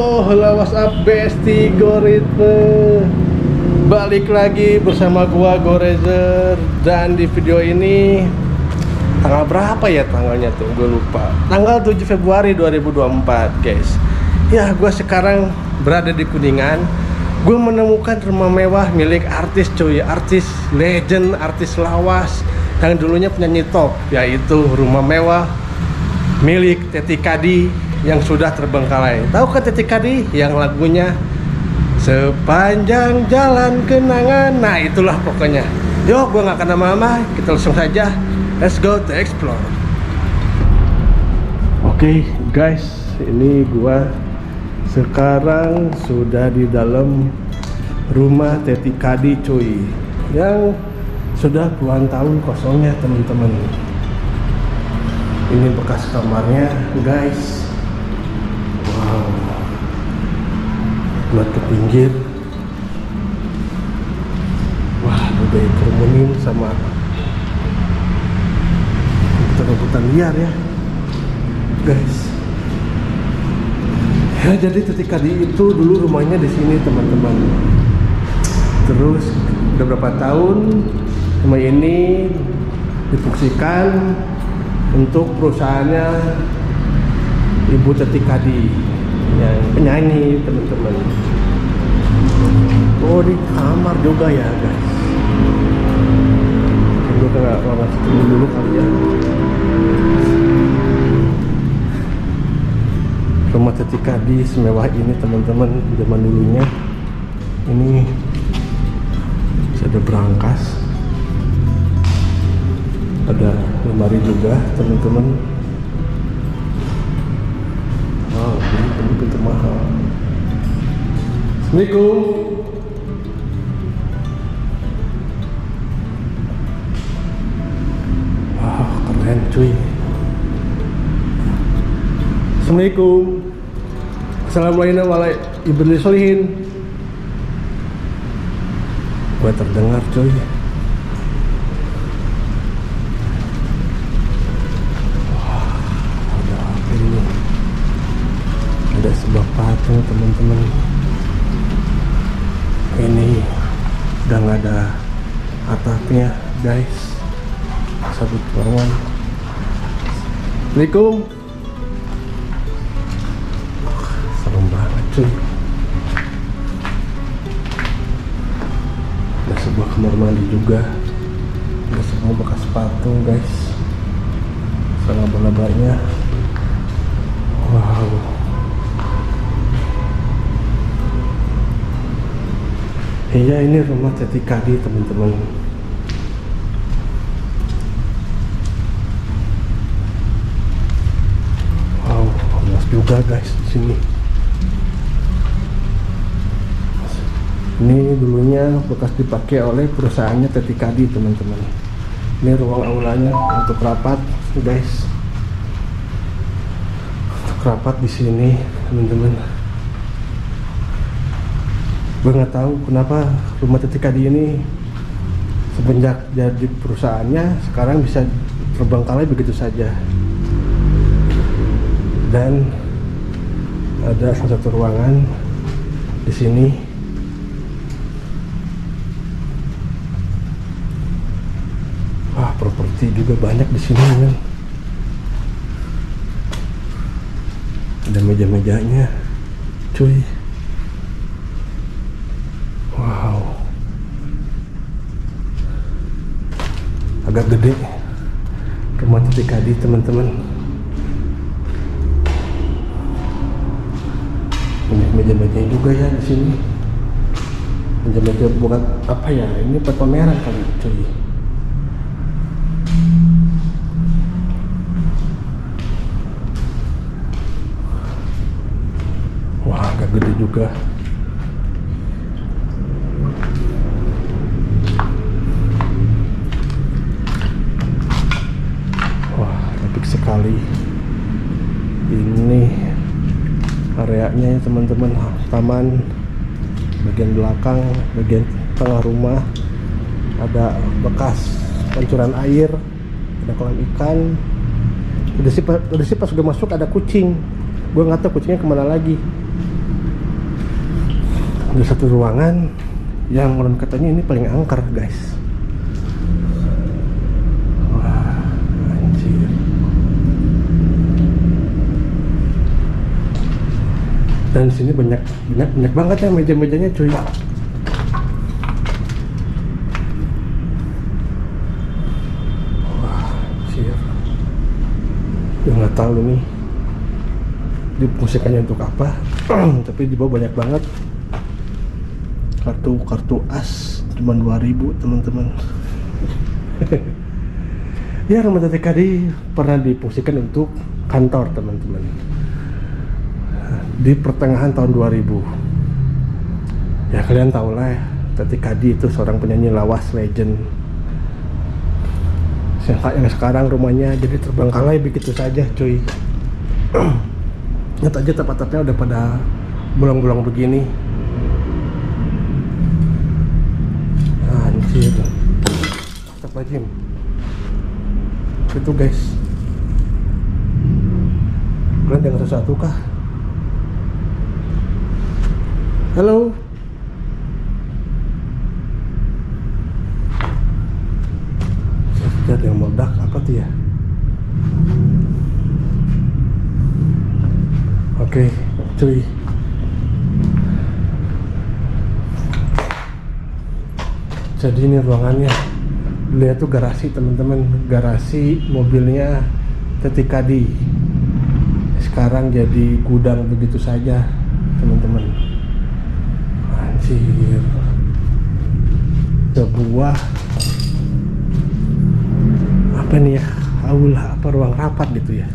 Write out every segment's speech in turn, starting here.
Halo, what's up Besti Goritme. Balik lagi bersama gua Gorezer. Dan di video ini tanggal berapa ya tanggalnya tuh? Gue lupa. Tanggal 7 Februari 2024, guys. Ya, gua sekarang berada di Kuningan. Gue menemukan rumah mewah milik artis cuy, artis legend, artis lawas yang dulunya penyanyi top, yaitu rumah mewah milik Teti Kadi yang sudah terbengkalai. Tahu kan Teti Kadi yang lagunya Sepanjang Jalan Kenangan? Nah, itulah pokoknya. Yuk, gue gak akan lama-lama, kita langsung saja. Let's go to explore. Oke, guys, ini gue sekarang sudah di dalam rumah Teti Kadi cuy, yang sudah puluhan tahun kosongnya teman-teman. Ini bekas kamarnya, guys. Wow, buat ke pinggir. Wah, udah dikerumunin sama rebutan liar ya, guys. Ya, jadi Teti Kadi itu dulu rumahnya di sini teman-teman. Terus udah berapa tahun rumah ini difungsikan untuk perusahaannya Ibu Teti Kadi yang penyanyi teman-teman. Oh, di kamar juga ya, guys. Gue nggak lama situ dulu kali ya. Rumah Teti Kadi semewah ini teman-teman zaman dulunya. Ini ada berangkas, ada lemari juga teman-teman. Wow, ini pintu mahal. Assalamualaikum. Wow, keren cuy. Assalamualaikum. Assalamualaikum warahmatullahi wabarakatuh. Gua terdengar cuy. Wah, ada apa ini? Ada sebuah patung teman-teman. Ini udah nggak ada atapnya, guys. Sabut lawan. Assalamualaikum. Serem banget cuy. Ada sebuah kamar mandi juga. Ada semua bekas patung, guys. Sama bola-bolanya. Wow. Iya, ini rumah Teti Kadi teman-teman. Wow, luas juga guys di sini. Ini dulunya bekas dipakai oleh perusahaannya Teti Kadi teman-teman. Ini ruang aulanya untuk rapat, guys. Untuk rapat di sini teman-teman. Gue nggak tahu kenapa rumah Teti Kadi ini semenjak jadi perusahaannya sekarang bisa terbengkalai begitu saja. Dan ada salah satu ruangan di sini. Wah, properti juga banyak di sini kan. Ada meja-mejanya, cuy. Wow, agak gede rumah Teti Kadi teman-teman. Banyak meja-mejanya juga ya di sini. Meja-meja buat apa ya? Ini buat pameran kali, cuy. Wah, agak gede juga. Sekali ini areanya ya teman-teman, taman bagian belakang, bagian tengah rumah ada bekas pancuran air, ada kolam ikan. Udah sih pas gue masuk ada kucing, gue nggak tahu kucingnya kemana lagi. Ada satu ruangan yang menurut katanya ini paling angker guys. Wah, anjir. Dan sini banyak banget ya meja-mejanya cuy. Wah, anjir. Gue nggak tahu nih difungsikannya untuk apa. Tapi di bawah banyak banget kartu as, cuma 2.000 teman-teman. Ya, rumah TKD pernah difungsikan untuk kantor teman-teman di pertengahan tahun 2000. Ya kalian tahu lah ya, TKD itu seorang penyanyi lawas legend yang sekarang rumahnya jadi terbengkalai begitu saja cuy. Lihat aja tempat-tempatnya udah pada bolong-bolong begini. Anjir. Astagfirullahaladzim. Itu guys, kalian dengar sesuatu kah? Halo? Ada yang meledak apa tuh ya? Oke, cuy. Jadi ini ruangannya. Dulu itu garasi teman-teman, garasi mobilnya TKD. Sekarang jadi gudang begitu saja teman-teman. Anjir. Sebuah apa nih ya? Aula apa ruang rapat gitu ya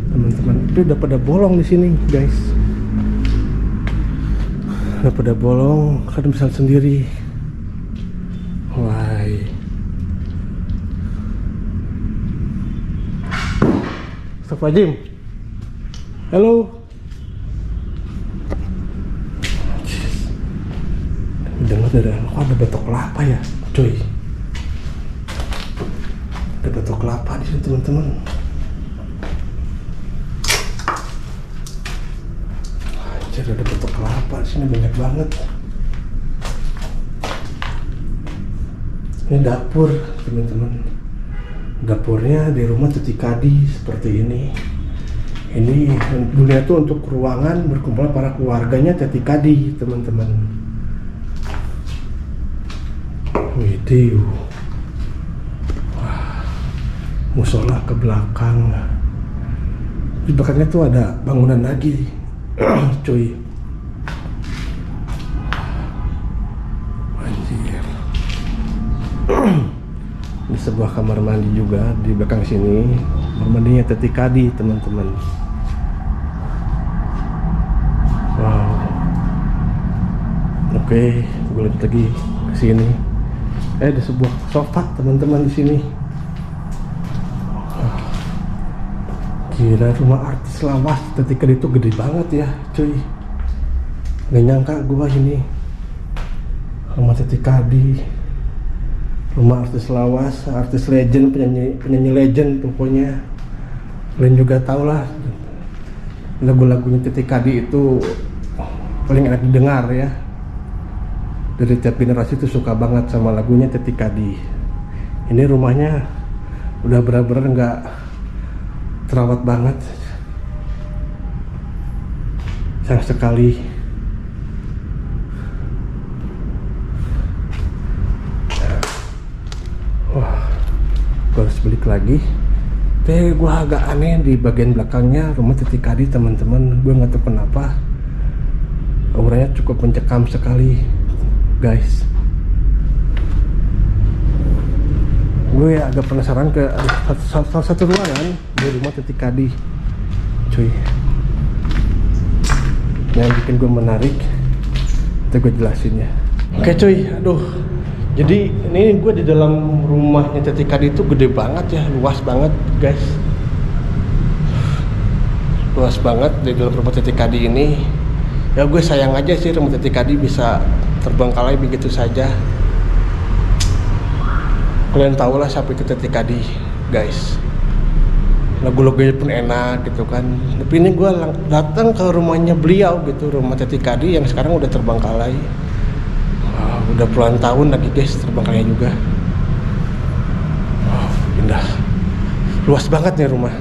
teman-teman. Itu udah pada bolong di sini guys. Udah pada bolong, kalian bisa sendiri. Wah. Astagfirullahaladzim. Halo. Dengar dari kok ada batok kelapa ya, cuy. Ada batok kelapa di sini teman-teman. Anjir, ada batok kelapa di sini banyak banget. Ini dapur teman-teman. Dapurnya di rumah TKD seperti ini. Ini dulunya tuh untuk ruangan berkumpul para keluarganya TKD teman-teman. Widih. Wah, musola ke belakang. Di belakangnya tuh ada bangunan lagi, cuy. Anjir. Di sebuah kamar mandi juga di belakang sini. Kamar mandinya TKD teman-teman. Wow. Oke, gue lanjut lagi ke sini. Ada sebuah sofa teman-teman di sini. Gila, rumah artis lawas TKD itu gede banget ya, cuy. Gak nyangka gua ini rumah TKD, rumah artis lawas, artis legend, penyanyi legend pokoknya. Kalian juga tau lah, lagu-lagunya TKD itu paling enak didengar ya. Dari tiap generasi itu suka banget sama lagunya TKD. Ini rumahnya udah benar-benar nggak terawat banget, sayang sekali. Wah, gue harus balik lagi. Tapi gue agak aneh di bagian belakangnya rumah TKD teman-teman. Gue nggak tahu kenapa auranya cukup mencekam sekali guys. Gue agak penasaran ke salah satu ruangan di rumah TKD, cuy. Yang bikin gue menarik, itu gue jelasin ya. Oke cuy, aduh. Jadi ini gue di dalam rumahnya TKD itu gede banget ya, luas banget guys. Luas banget di dalam rumah TKD ini. Ya gue sayang aja sih rumah TKD bisa terbengkalai begitu saja. Kalian tahu lah sampai ke TKD guys. lagu-lagunya pun enak gitu kan. Tapi ini gue datang ke rumahnya beliau gitu, rumah Teti Kadi yang sekarang udah terbengkalai. Udah puluhan tahun lagi guys terbengkalai juga. Indah, luas banget nih rumah.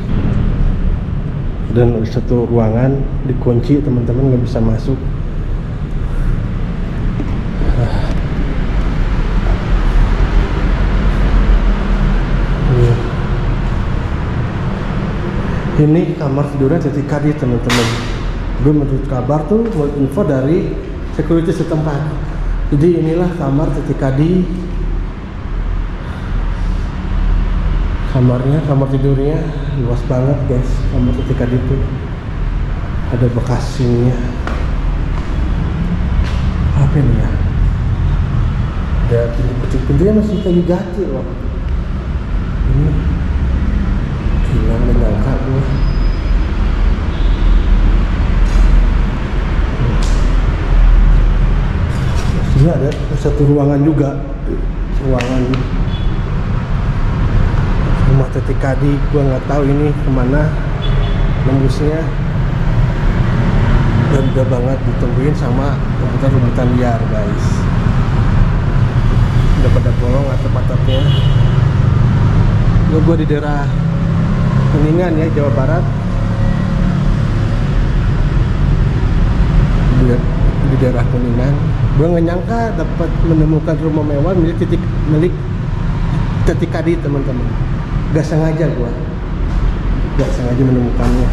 Dan satu ruangan dikunci, teman-teman nggak bisa masuk. Ini kamar tidurnya Teti Kadi, teman-teman. Gue menurut kabar tuh, info dari security setempat. Jadi inilah kamar Teti Kadi. Kamarnya, kamar tidurnya luas banget guys. Kamar Teti Kadi itu ada bekas sininya. Apa ini ya? Ada pintu-pintunya masih kayu jati loh. Ini gila, menyangka gue. Sini ada satu ruangan juga, ruangan rumah Teti Kadi. Gue nggak tahu ini kemana nembusnya. Dan udah banget ditungguin sama rumputan liar guys. Udah pada bolong atap-atapnya. Gue di daerah Kuningan ya, Jawa Barat. Di daerah Kuningan. Gue nggak nyangka dapat menemukan rumah mewah milik Teti Kadi, teman-teman. Gak sengaja gue, gak sengaja menemukannya.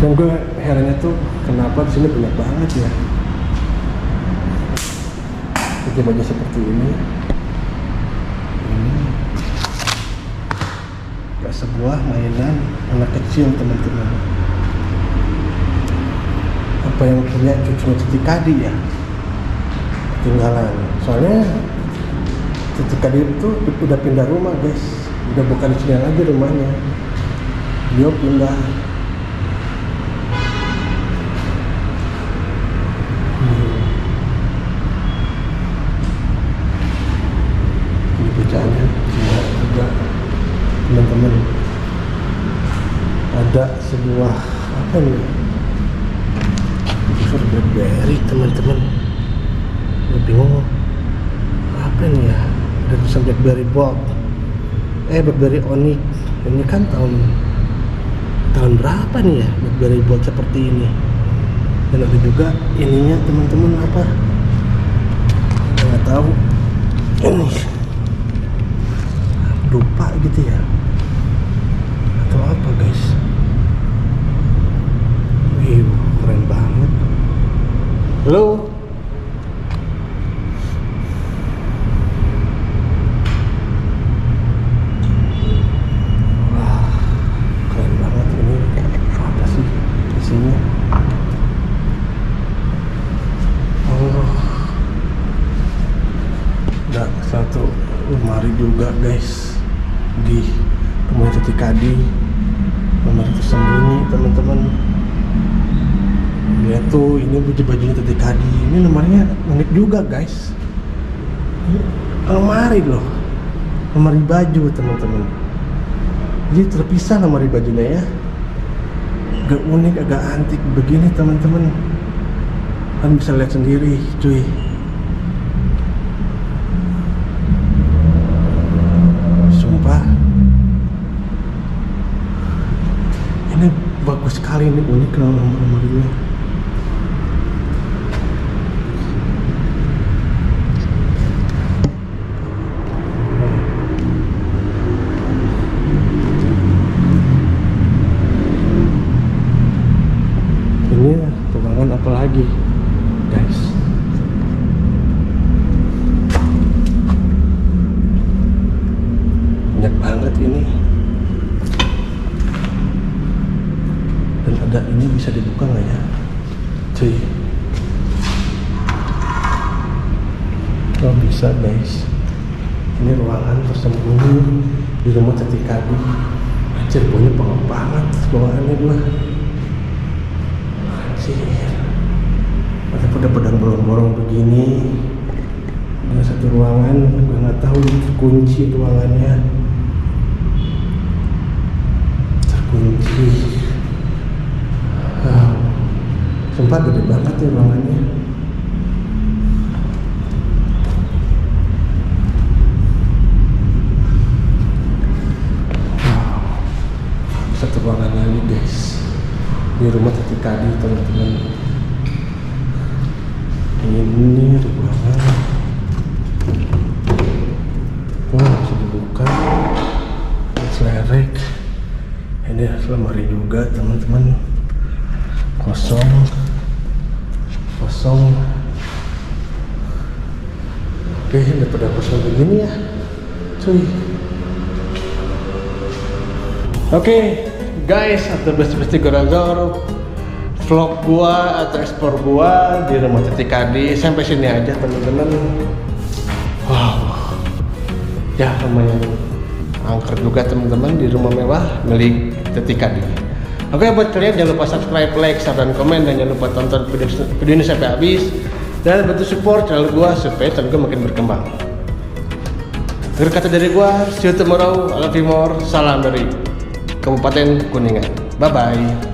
Dan gue herannya tuh kenapa di sini banyak banget ya baju-baju seperti ini. Gak sebuah mainan anak kecil, teman-teman. Apa yang punya cucu Teti Kadi ya? Tinggalan. Soalnya Teti Kadi itu udah pindah rumah guys, udah bukan di sini lagi rumahnya. Dia pindah. Ini bacaannya juga, teman-teman. Ada sebuah apa nih? BlackBerry, teman-teman. Bingung apa nih ya, ada tulisan BlackBerry Bold, BlackBerry Onyx. Ini kan tahun berapa nih ya BlackBerry Bold seperti ini. Dan ada juga ininya, teman-teman, apa nggak tahu ini, lupa gitu ya atau apa guys. Wih, keren banget. Halo. Satu lemari juga guys di rumah Teti Kadi. Lemari tersembunyi, teman-teman. Lihat tuh, ini baju-bajunya Teti Kadi. Ini lemarinya unik juga guys. Ini lemari loh, lemari baju, teman-teman. Jadi terpisah lemari bajunya ya. Agak unik, agak antik begini, teman-teman. Kan bisa lihat sendiri, cuy. Ini bagus sekali, ini unik loh lemarinya. Ini ruangan apa lagi guys? Banyak banget ini. Dan ada ini, bisa dibuka nggak ya cuy? Oh bisa guys. Ini ruangan tersembunyi di rumah Teti Kadi. Anjir, baunya pengap banget bawaannya gua. Anjir, ada pedang bolong-bolong begini. Ada satu ruangan, gue nggak tahu kunci ruangannya, terkunci. Sumpah gede banget ya ruangannya. Satu ruangan lagi guys, di rumah Tati Kadi teman-teman. Ini ruangan, wah bisa dibuka, selerek. Ini lemari juga teman-teman, kosong. Oke, daripada kosong begini ya cuy. Oke guys, atau besti goragor vlog gua atau explore gua di rumah Tati Kadi sampai sini aja teman-teman. Wow, ya lumayan angker juga teman-teman di rumah mewah milik Tati Kadi. Oke, buat kalian jangan lupa subscribe, like, share, dan komen, dan jangan lupa tonton video ini sampai habis dan bantu support channel gua supaya channel gua makin berkembang. Akhir kata dari gua, see you tomorrow, I love you more. Salam dari Kabupaten Kuningan. Bye bye.